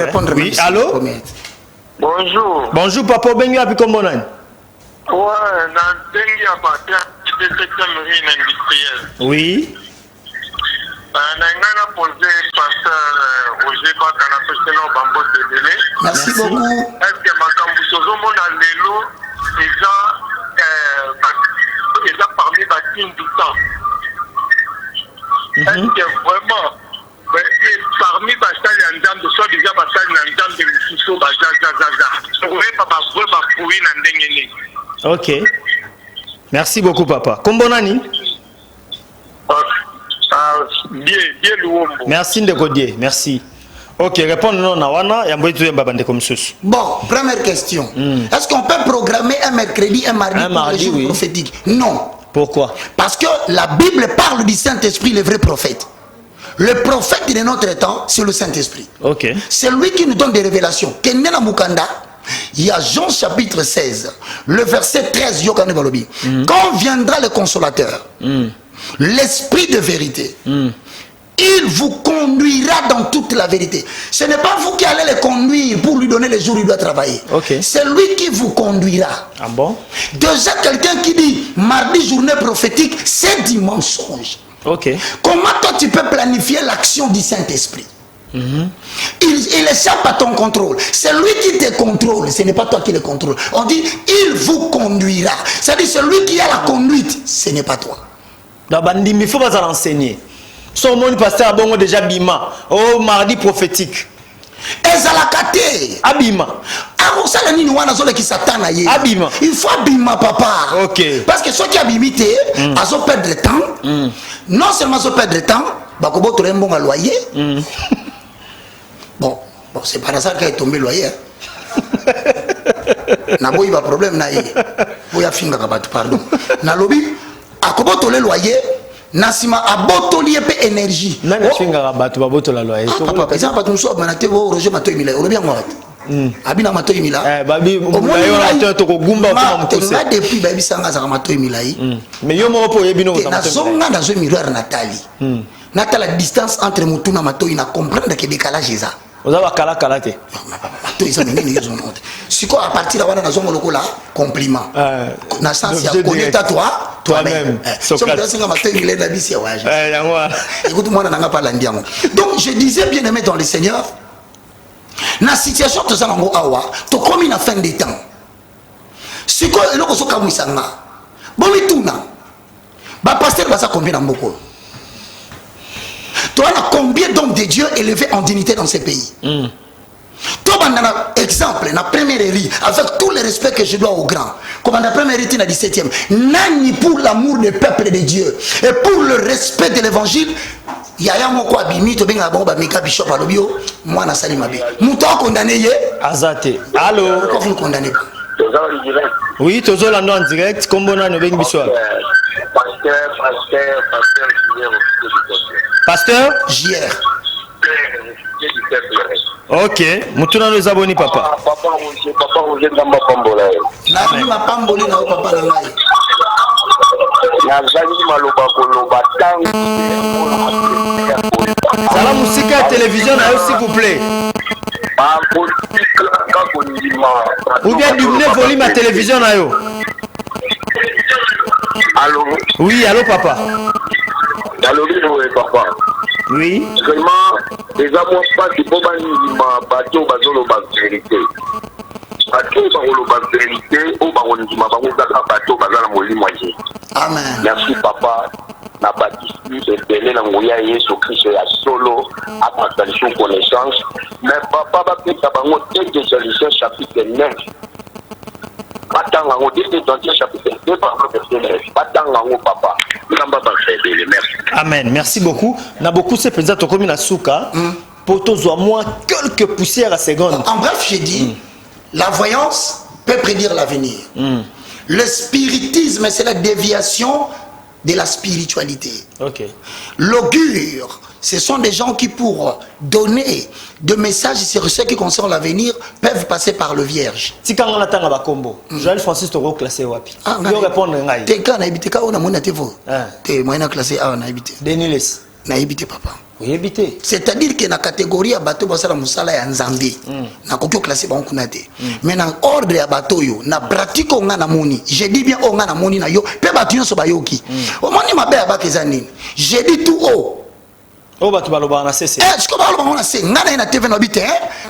Répondre. Oui, allô? Bonjour. Bonjour, papa. Bengi api comment nan? Ouais, dans Bengi à partir du secteur marine industriel. Oui. On a posé pasteur Roger Bakana, Merci beaucoup. Est-ce que makambo tozomona lelo eza parmi basignes du temps? Est-ce que vraiment parmi basali ya nzambe soit déjà basali na nzambe lisusu bazazazaza okoyeba bavre bafui na ndenge nini? Ok. Merci beaucoup, papa. Kombonani? Bien Luombo. Merci Ndekodier, merci. Ok, répondons à Wana. Bon, première question. Est-ce qu'on peut programmer un mercredi, un mardi pour les jours prophétiques? Non. Pourquoi? Parce que la Bible parle du Saint-Esprit, le vrai prophète. Le prophète de notre temps, c'est le Saint-Esprit. Ok. C'est lui qui nous donne des révélations. Kenena Mukanda, il y a Jean chapitre 16, le verset 13. Quand viendra le consolateur, l'Esprit de vérité, il vous conduira dans toute la vérité. Ce n'est pas vous qui allez le conduire pour lui donner les jours où il doit travailler. C'est lui qui vous conduira. Ah bon? Déjà, quelqu'un qui dit mardi journée prophétique, c'est du mensonge. Comment toi tu peux planifier l'action du Saint-Esprit? Il échappe à ton contrôle. C'est lui qui te contrôle, ce n'est pas toi qui le contrôle. On dit il vous conduira. C'est-à-dire celui qui a la conduite, ce n'est pas toi. Il faut pas l'enseigner. Son monde pasteur a bon déjà bima. Oh, mardi prophétique. Ezalakate. Abima. Arosala ni wana zole ki satana ye. Abima. Il faut abima papa. Ok. Parce que ceux qui abimite, azo perdre de temps. Non seulement azo perdre de temps, bakobo to rembo loyer. Bon, c'est pas ça qu'il est tombé loyer. Na boy ba problème na ye. Boya finga kabatu pardon. Na lobby akobo to le loyer. Nasima abotoli pe énergie. Nani finga kabatu babotola loyer. Papa, par exemple, tu so banate wo Roger Matoyi Mila. On bien moi. Abina Matoyi Mila. Babi on to ko gumba ko mukose. Na depuis babi sanga za Matoyi Mila yi. Mais yo mo po yebino za Matoyi. Na zonga dans un miroir Nathalie. Nata la distance entre Mutu na Matoyi na comprendre que décalage ça. Vous avez kala kala te. Matoyi ça nini yo zonga. Siko à partir de wana na zonga lokola compliment. Na sens ya connaître à toi-même. Donc je disais bien aimé dans le Seigneur, la situation de Zango Awa, tu comme une fin des temps. Ce que l'on a comme ça, bon mais tout na, bah pasteur va ça combien en beaucoup. Tu as combien d'hommes de Dieu élevés en dignité dans ces pays? Toi, exemple, la première érie, avec tout le respect que je dois aux grands, comme la première érie, la 17e, nani pour l'amour du peuple de Dieu et pour le respect de l'évangile, il y a un mot quoi, bimi, to benga bomba, mika bishop alobio, moi na sali mabe. Mouton condamné, Azate. Allô? Pourquoi vous condamnez? Oui, toujours là en direct, comme on a nos bengi bishop. Pasteur JR. Ok, Mutuna nous abonne papa. Papa, vous êtes dans ma pambola. Na ma pamboli na papa na ngai. Na zali maloba koloba tangu. Sala musique à télévision s'il vous plaît. Ou bien diminuer volume à télévision na yo. Allô? Oui, allô papa. Allô, oui papa. Oui. Vraiment, les amours pas qui peuvent pas bateau bazolo bas vérité. Bateau bazolo bas vérité, au baron du mabaou d'aka bateau bazala moli moitié. Amen. Merci papa. Na baptiste et belé na moya Yesu Christ ya solo à partager connaissance. Mais papa va peut tabango dès que Jean chapitre 9. Batangango dès que dans chapitre 2 par verset 9. Batangango papa. Amen. Merci beaucoup. Na beaucoup c'est président comme na souka pour tous au moins quelques poussières à seconde. En bref, j'ai dit la voyance peut prédire l'avenir. Le spiritisme, c'est la déviation de la spiritualité. L'augure, ce sont des gens qui pour donner des messages sur ce qui concerne l'avenir peuvent passer par le vierge. Si quand on attend à Combo, Joël Francis Toro classé wapi. Il répondre ngai. T'es quand on a habité quand on a mon atevo. T'es moyen classé A on a habité. Deniles. Na habité papa. Oui habité. C'est-à-dire que na catégorie à bateau basala musala ya nzambe. Na kokyo classé ba on kunate. Mais dans ordre ya bateau yo, na pratique on na moni. Je dis bien on na moni na yo, pe bateau so ba yoki. O moni mabe ya bakezanini. Je dis tout haut. Oh, bah, tu vas le voir, c'est ça. Je comprends le moment, c'est ngana na TV no bité,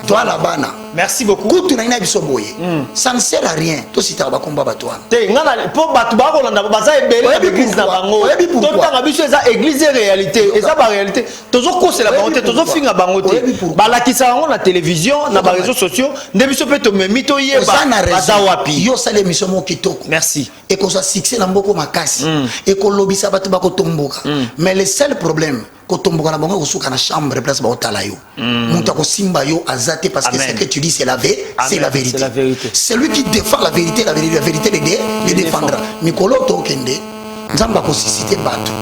toi la bana. Merci beaucoup. Kutu na ina biso boye. Ça ne sert à rien. To sita ba komba ba toi. Te ngana pour batu ba ko landa ba za ebele na église na bango. To tanga biso eza église réalité, eza ba réalité. Tozo ko c'est la bangote, tozo finga bangote. Ba la kisa ngo na télévision, na ba réseaux sociaux, ne biso pe to memito yeba ba za wapi. Yo sale mission mo kitoko. Merci. Et qu'on soit succès na mboko makasi. Et qu'on lobisa batu ba ko tomboka. Mais le seul problème kotomboka na bango kosuka na chambre place ba otala yo. Monta ko simba yo azate parce que ce que tu dis c'est la vérité. C'est la vérité. Celui qui défend la vérité les défendra. Mikolo to kende nzamba ko susciter batu.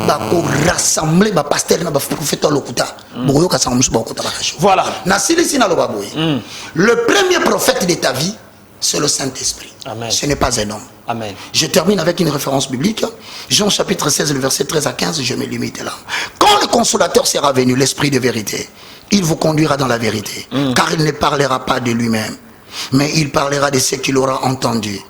Ba ko rassembler ba pasteur na ba prophète lokuta. Boyo ka sangumu ba ko tabakasho. Voilà. Na silisi na loba boy. Le premier prophète de ta vie, c'est le Saint-Esprit. Amen. Ce n'est pas un homme. Amen. Je termine avec une référence biblique. Jean chapitre 16, le verset 13 à 15, je me limite là. Quand le consolateur sera venu, l'Esprit de vérité, il vous conduira dans la vérité. Car il ne parlera pas de lui-même, mais il parlera de ce qu'il aura entendu.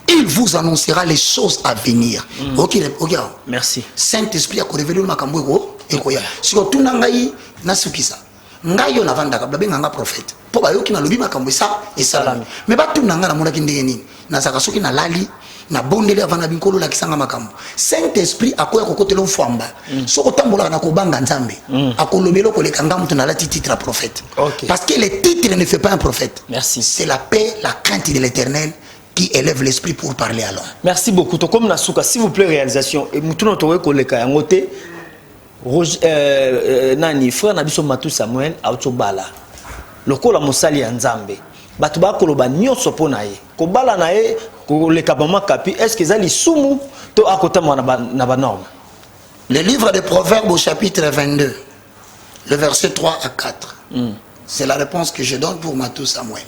Il vous annoncera les choses à venir. Ok, regarde. Merci. Saint-Esprit a révélé le makambo et koya. Surtout nangai nasukisa. Ngayo na vanda kabla benga nga prophète. Po ba yoki na lobi makambo ça et salami. Mais ba tu nanga na mona kindenge nini. Na saka soki na lali na bondele avana binkolo la kisanga makambo. Saint-Esprit akoya kokotelo mfamba. Soko tambola na ko banga nzambe. Akolobelo ko lekanga mutu na la titre prophète. Okay. Parce que le titre ne fait pas un prophète. Merci. C'est la paix, la crainte de l'Éternel qui élève l'esprit pour parler à l'homme. Merci beaucoup. To comme Nasuka, s'il vous plaît, réalisation. Et mutu no towe ko leka yangote. Nani frère Nabiso Matou Samuel Autobala. Lokola mosali ya Nzambe. Batu ba koloba nyonso pona ye. Ko bala na ye ko leka bama kapi. Est-ce que zali sumu to akota na ba norme. Le livre des Proverbes au chapitre 22, le verset 3 à 4. C'est la réponse que je donne pour Matou Samuel.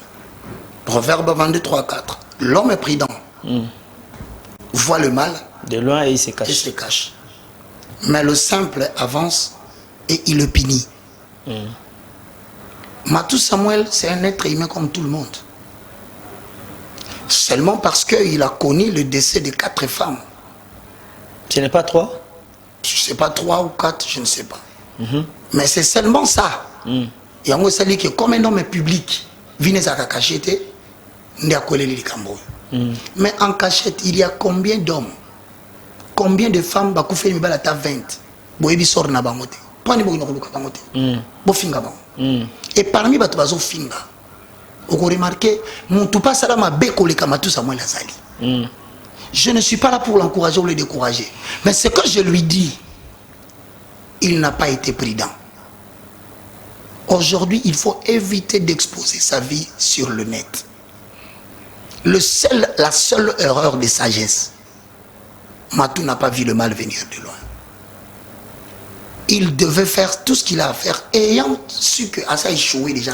Proverbe 22, 3 à 4. L'homme est prudent. Voit le mal. De loin et il se cache. Il se cache. Mais le simple avance et il le punit. Matou Samuel, c'est un être humain comme tout le monde. Seulement parce qu'il a connu le décès de 4 femmes. Ce n'est pas 3? Je ne sais pas, 3 ou 4, je ne sais pas. Mais c'est seulement ça. Il y a un sali que comme un homme public, Vinezaka cachette, mais en cachette, il y a combien d'hommes? Combien de femmes ba koufé mibala ta 20 boyebi sor na bangote poni bo ngoluka bangote bo finga bango et parmi bato bazo finga oko remarquer mon tout pas sala mabe koleka Matou Samuel azali. Je ne suis pas là pour l'encourager ou le décourager, mais ce que je lui dis, il n'a pas été prudent. Aujourd'hui, il faut éviter d'exposer sa vie sur le net. La seule erreur de sagesse, Matou n'a pas vu le mal venir de loin. Il devait faire tout ce qu'il a à faire, ayant su que à ça échoué déjà.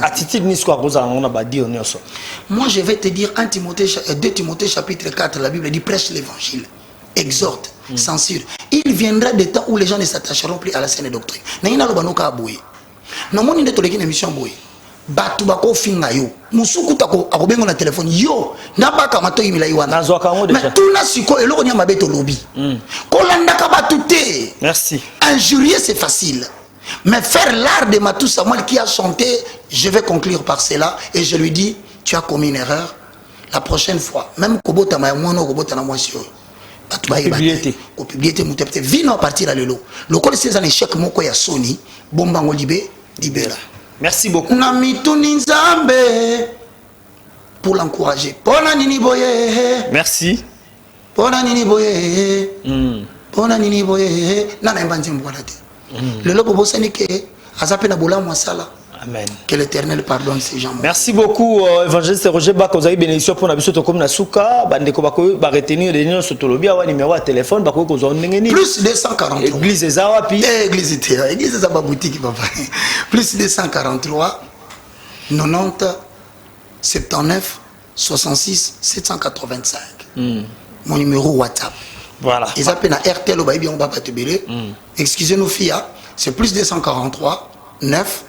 Moi, je vais te dire 2 Timothée chapitre 4, la Bible dit prêche l'évangile, exhorte, censure. Il viendra des temps où les gens ne s'attacheront plus à la saine doctrine. Batu bako finga yo musuku tako akobengo na téléphone yo nabaka mato yimila yiwana mais tout na siko eloko nya mabeto lobby kolanda ka batu te. Merci. Injurier c'est facile, mais faire l'art de Matou Samuel qui a chanté, je vais conclure par cela et je lui dis tu as commis une erreur. La prochaine fois même kobota ma mwana kobota na mwasi yo batu ba yibate ko publier mutepte vino à partir à lelo lokole c'est un échec moko ya Sony bomba ngolibe libera. Merci beaucoup. Pour l'encourager. Merci. Amen. Que l'Éternel pardonne ces gens. Merci beaucoup, évangéliste Roger Bak. Vous avez bénédiction pour la comme Nasuka. Bandeko bako ba retenir les liens sur Tolobia wa numéro de téléphone bako ko zo ndengeni. Plus 243. Église Ezawa puis église Ezawa boutique papa. Plus 243 90 79 66 785. Mon numéro WhatsApp. Voilà. Ils appellent à RTL au baby on va pas te béler. Excusez-nous FIA, c'est plus 243 9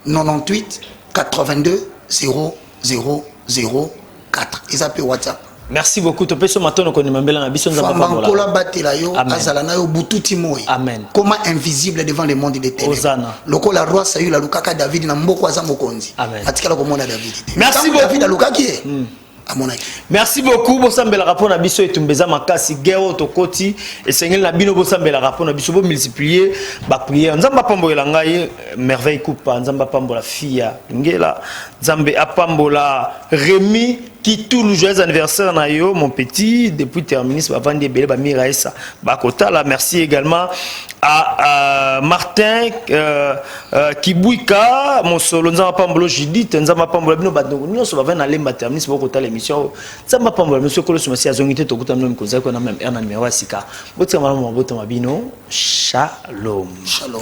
98 82 0 0 0 4. Ils appellent WhatsApp. Merci beaucoup. Tu peux se matin qu'on m'embelle la biso nzamba pambola. Fambankola batela yo azala na yo bututi moi. Amen. Comment invisible devant le monde des ténèbres. Osana. Lokola roi sayu la lukaka David na mboko aza mokonzi. Amen. Atikala komona David. Merci beaucoup. David alukaki. Merci beaucoup. Bosambela rapport na biso etumbeza makasi guerre tokoti esengeli na bino bosambela rapport na biso bo multiplier ba prière. Nzamba pambola ngai merveille coupa nzamba pambola fia ngela nzambe apambola Rémi qui tout le joyeux anniversaire na yo mon petit depuis terminus ba vandi belé ba miraesa ba kotala. Merci également à Martin Kibouika mon solo nzamba pambola Judith nzamba pambola bino badongo nyonso ba vana lemba terminus ba kotala émission nzamba pambola monsieur kolo somasi azongité to kutamno mkonza ko na même erna numéro asika botima mama botama bino shalom shalom.